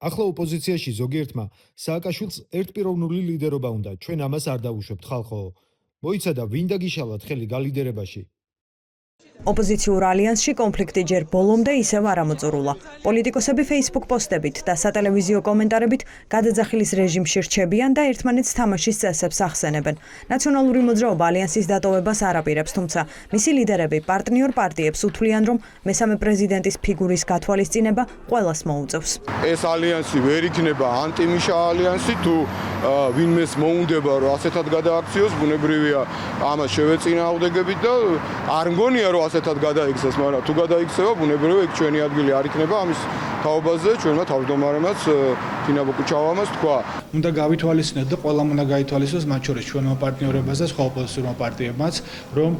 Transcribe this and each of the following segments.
ახლა ოპოზიციაში ზოგიერთმა სააკაშვილს ერთპიროვნული ლიდერობა უნდა, ჩვენ ამას არ დავუშვებთ ხალხო. მოიცადა ვინ დაგიშალათ ხელი გალიდერებაში. ოპოზიციურ ალიანსში კონფლიქტი ჯერ ბოლომდე ისევ არ ამოწურულა. პოლიტიკოსები Facebook პოსტებით და სატელევიზიო კომენტარებით გადაძახილის რეჟიმში რჩებიან და ერთმანეთს თამაშის წესებს ახსენებენ. ნაციონალური მოძრაობა ალიანსის დატოვებას არ აპირებს, თუმცა მისი ლიდერები პარტნიორ პარტიებს უთვლიან, რომ მესამე პრეზიდენტის ფიგურის გათვალისწინება ყველას მოუწევს. ეს ალიანსი ვერ იქნება ანტიმიშა ალიანსი, თუ ვინმეს მოუნდება რომ ასეთად გადააქციოს, ბუნებრივია ამას შევეწინააღმდეგებით და არ მგონია რომ ასეთად გადაიქცეს, მაგრამ თუ გადაიქცევა, ბუნებრივია იქ ჩვენი ადგილი არ იქნება ამის თაობაზე, ჩვენმა თავმჯდომარემაც თინა ბოკუჩავამაც თქვა. უნდა გავითვალისწინოთ და ყველამ უნდა გაითვალისწინოს, მათ შორის ჩვენმა პარტნიორებმაც და სხვა ოპოზიციურმა პარტიებმაც, რომ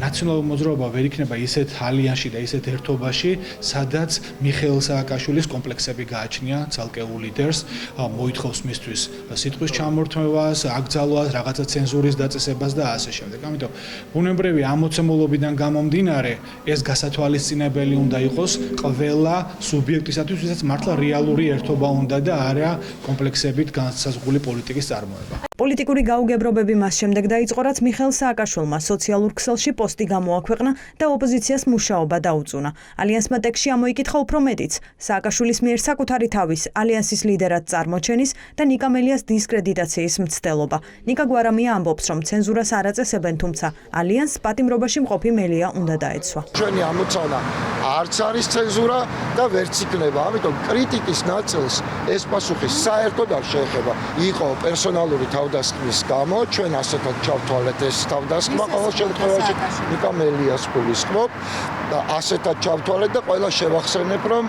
ნაციონალური მოძრაობა ვერ იქნება ისეთ ალიანსში და ისეთ ერთობაში, სადაც მიხეილ სააკაშვილის კომპლექსები გააჩნია ცალკეულ ლიდერს, მოითხოვს მისთვის სიტყვის ჩამორთმევას, აკრძალვას, რაღაცა ცენზურის დაწესებას და ასე შემდეგ. ამიტომ ბუნებრივია ამოცემულობიდან გამომდინარე, ეს გასათვალისწინებელი უნდა იყოს ყველა სუბიექტისათვის, ვისაც მართლა რეალური ერთობა უნდა და არა კომპლექსებით განსაზღვრული პოლიტიკის წარმოება. პოლიტიკური გაუგებრობები მას შემდეგ დაიწყო, რაც მიხეილ სააკაშვილმა სოციალურ ქსელში პოსტი გამოაქვეყნა და ოპოზიციას მუშაობა დაუწუნა. ალიანსმა ტექსტში ამოიკითხა უფრო მეტიც, სააკაშვილის მიერ საკუთარი თავის ალიანსის ლიდერად წარმოჩენის და ნიკა მელიას დისკრედიტაციის მცდელობა. ნიკა გვარამია ამბობს, რომ ცენზურას არ აწესებენ, თუმცა ალიანსს პატიმრობაში მყოფი მელია უნდა დაეცვა. ჩვენი ამოცანა არც არის ცენზურა და ვერც იქნება, ამიტომ კრიტიკის ნაწილს ეს პასუხი საერთოდ არ შეეხება. იყო პერსონალური თავდასხმის გამო, ჩვენ ასეთად ჩავთვალეთ ეს თავდასხმა ყოველ შემთხვევაში ნიკა მელიას გულისხმობ და ასეთად ჩავთვალეთ და ყველა შევახსენებ, რომ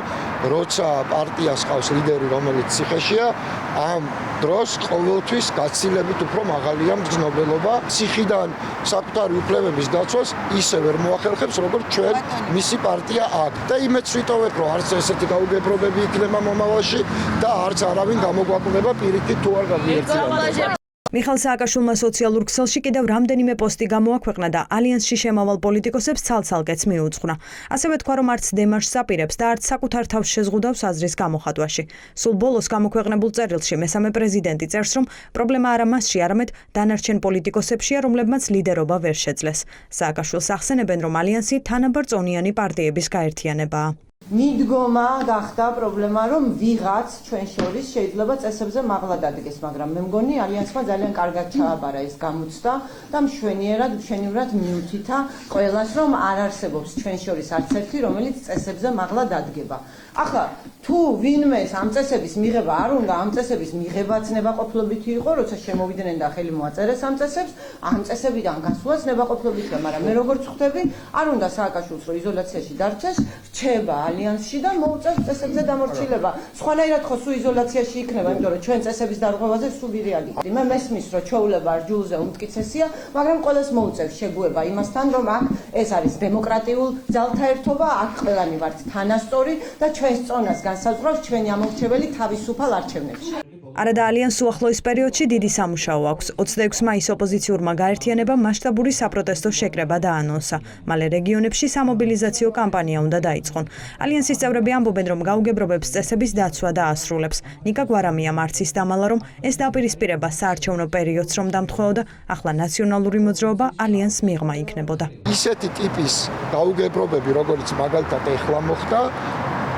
როცა პარტიას ყავს ლიდერი, რომელიც ციხეშია, ამ დროს ყოველთვის გაცილებით უფრო მაღალია მგზნობელობა. ციხიდან საკუთარი უფლებების დაცვას ისე ვერ მოახერხებს, როგორც ჩვენ მისი პარტია აქ. და იმედს ვიტოვებ, რომ არც ესეთი გაუგებრობები იქნება მომავალში და არც არავინ გამოგვაკლდება პირიქით თუ არ გაგვიერთიანდება. მიხეილ სააკაშვილმა სოციალურ ქსელში კიდევ რამდენიმე პოსტი გამოაქვეყნა და ალიანსში შემავალ პოლიტიკოსებს ცალ-ცალკეც მიუძღვნა. ასევე თქვა, რომ არც დემარშს აპირებს და არც საკუთარ თავს შეზღუდავს აზრის გამოხატვაში. სულ ბოლოს გამოქვეყნებულ წერილში მესამე პრეზიდენტი წერს, რომ პრობლემა არა მასში, არამედ დანარჩენ პოლიტიკოსებშია, რომლებმაც ლიდერობა ვერ შეძლეს. სააკაშვილს ახსენებენ, რომ ალიანსი თანაბარწონიანი პარტიების გაერთიანებაა. მიდგომა გახდა პრობლემა, რომ ვიღაც ჩვენ შორის შეიძლება წესებზე მაღლა დადგეს, მაგრამ მე მგონი ალიანსმა ძალიან კარგად ჩააბარა ეს გამოცდა და მშვენივრად მიუთითა ყველას, რომ არ არსებობს ჩვენ შორის არც ერთი, რომელიც წესებზე მაღლა დადგება. ახლა თუ ვინმეს ამ წესების მიღება არ უნდა, ამ წესების მიღებაც ნებაყოფლობითი იყო, როცა შემოვიდნენ და ხელი მოაწერეს ამ წესებს, ამ წესებიდან გასვლაც ნებაყოფლობითია, მაგრამ მე როგორც ხვდები, არ უნდა სააკაშვილს რომ იზოლაციაში დარჩეს, რჩება ალიანსში და მოუწევს წესებზე დამორჩილება. სხვანაირად ხო სულ იზოლაციაში იქნება, იმიტომ რომ ჩვენ წესების დარღვევაზე სულ ვირეალიტი. მე მესმის, რომ ჩვეულება რჯულზე უმტკიცესია, მაგრამ ყველას მოუწევს შეგუება იმასთან, რომ აქ ეს არის დემოკრატიულ ძალთა ერთობა, აქ ყველანი ვართ თანასწორი და ჩვენს წონას განსაზღვრავს ჩვენი ამორჩეველი თავისუფალ არჩევნებში. არადა ალიანსს უახლოეს პერიოდში დიდი სამუშაო აქვს. 26 მაისს ოპოზიციურმა გაერთიანებამ მასშტაბური საპროტესტო შეკრება დაანონსა. მალე რეგიონებში სამობილიზაციო კამპანია უნდა დაიწყონ. ალიანსის წევრები ამბობენ, რომ გაუგებრობებს წესების დაცვა დაასრულებს. ნიკა გვარამია მარცის დამალა, რომ ეს დაპირისპირება საარჩევნო პერიოდს რომ დამთხოვოდა, ახლა ნაციონალური მოძრაობა ალიანსს მიღმა იქნებოდა. ისეთი ტიპის გაუგებრობები, როგორც მაგალითად ეხლა მოხდა,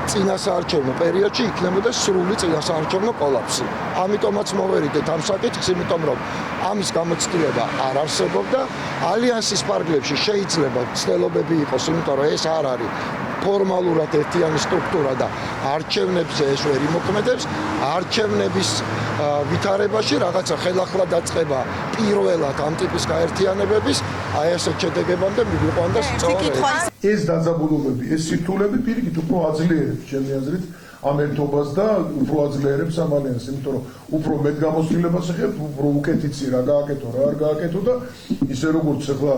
წინასაარჩევნო პერიოდში იქნებოდა სრული წინასაარჩევნო კოლაფსი. ამიტომაც მოვერიდეთ ამ საკითხს, იმიტომ რომ ამის გამოცდილება არ არსებობდა. ალიანსის პარკლებში შეიძლება ცდილობები იყოს, იმიტომ რომ ეს არ არის ფორმალურად ერთიანი სტრუქტურა და არჩევნებზე ეს ვერ იმოქმედებს. არჩევნების ვითარებაში რაღაცა ხელახლა დაწყება პირველად ამ ტიპის გაერთიანებების, აი ასეთ შედეგებამდე მიგვიყვანდა სწორედ. ეს დაძაბულობები, ეს სირთულეები პირიქით უფრო აძლიერებს ჩემი აზრით ამ ერთობას და უფრო აძლიერებს ამ ალიანსს, იმიტომ რომ უფრო მეტ გამოცდილებას ეხებთ, უფრო უკეთიცი რა გააკეთო, რა არ გააკეთო და ისე როგორც ახლა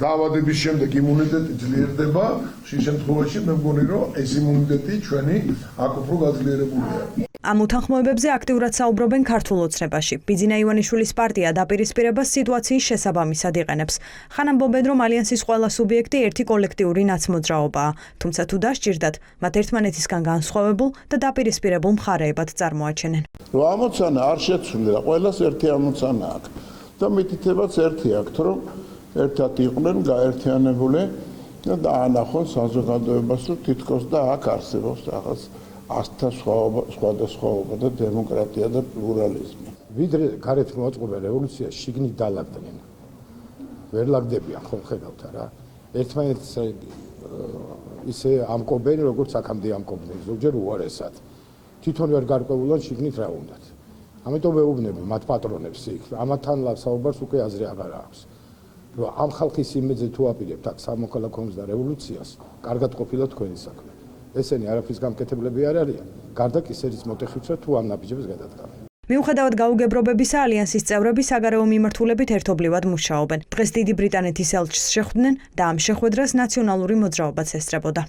დაავადების შემდეგ იმუნიტეტი ძლიერდება, შენ შემთხვევაში მე მგონი რომ ეს იმუნიტეტი ჩვენი აქ უფრო გაძლიერებულია. ამ უთანხმოებებზე აქტიურად საუბრობენ ქართულ ოცნებაში. ბიძინა ივანიშვილის პარტია დაპირისპირებას სიტუაციის შესაბამისად იყენებს. ხან ამბობენ, რომ ალიანსის ყველა სუბიექტი ერთი კოლექტიური ნაცმოძრაობაა, თუმცა თუ დასჭირდათ, მათ ერთმანეთის მათგან განსხვავებულ და დაპირისპირებულ მხარეებად წარმოაჩენენ. რომ ამოცანა არ შეცვლილა, ყველას ერთი ამოცანა აქვს და მითითებაც ერთი აქვს, რომ ერთად იყვნენ გაერთიანებული და დაანახონ საზოგადოებას, რომ თითქოს და აქ არსებობს რაღაც ასთა სხვადასხვაობა და დემოკრატია და პლურალიზმი. ვიდრე გარეთ მოაწყობა რევოლუცია შიგნით დალაგდნენ. ვერ ლაგდებიან ხო ხედავთ რა. ერთმანეთს ისე ამკობენ, როგორც აქამდე ამკობდნენ, ზოგჯერ უარესად. თვითონ ვერ გარკვეულან შიგნით რა უნდათ. ამიტომ ვეუბნები მათ პატრონებს იქ, ამათთან საუბარს უკვე აზრი აღარ აქვს. რომ ამ ხალხის იმედზე თუ აპირებთ აქ სამოქალაქო ომს და რევოლუციას, კარგად ყოფილა თქვენი საქმე. ესენი არაფრის გამკეთებლები არ არიან. გარდა კისერის მოტეხებსა თუ ამ ნაბიჯებს გადადგამენ. მიუხედავად გაუგებრობებისა, ალიანსის წევრები საგარეო მიმართულებით ერთობლივად მუშაობენ. დღეს დიდი ბრიტანეთის ელჩს შეხვდნენ და ამ შეხვედრას ნაციონალური მოძრაობაც ესწრებოდა.